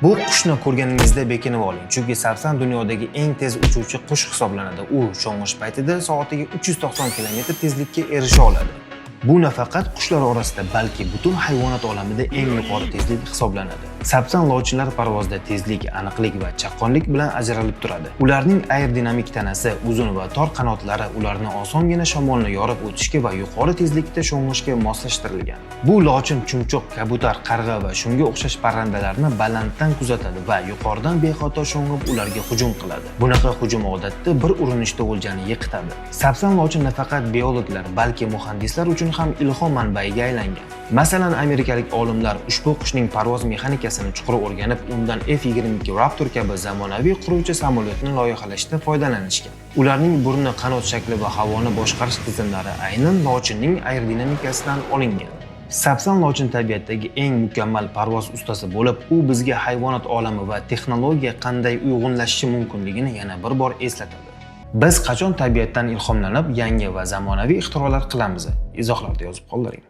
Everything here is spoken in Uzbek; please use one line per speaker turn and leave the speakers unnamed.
Bu qushni ko'rganingizda bekinib oling, chunki Sapsan dunyodagi eng tez uchuvchi qush hisoblanadi. U sho'ng'ish paytida soatiga 390 km tezlikka erisha oladi. Bu nafaqat qushlar orasida, balki butun hayvonot olamida eng yuqori tezlik hisoblanadi. Sapsan lochinlar parvozda tezlik, aniqlik va chaqqonlik bilan ajralib turadi. Ularning aerodinamik tanasi, uzun va tor qanotlari ularni osongina shamolni yorib o'tishga va yuqori tezlikda sho'ng'ishga moslashtirilgan. Bu lochin chumchuq, kabutar, qarg'a va shunga o'xshash parrandalarni balanddan kuzatadi va yuqoridan bexato sho'ng'ib ularga hujum qiladi. Bunaqa hujum odatda bir urinishda o'ljani yiqitadi. Sapsan lochin nafaqat biologlar, balki muhandislar uchun ham ilhom manbaiga aylangan. Masalan, amerikalik olimlar ushbu qushning parvoz mexanikasini chuqur o'rganib, undan F-22 Raptor kabi zamonaviy qiruvchi samolyotni loyihalashda foydalanishgan. Ularning burni, qanot shakli va havoni boshqarish tizimlari aynan lochinning aerodinamikasidan olingan. Sapsan lochin tabiatdagi eng mukammal parvoz ustasi bo'lib, u bizga hayvonot olami va texnologiya qanday uyg'unlashishi mumkinligini yana bir bor eslatadi. Biz qachon tabiatdan ilhomlanib, yangi va zamonaviy ixtirolar qilamiz? Izohlarda yozib qoldiring.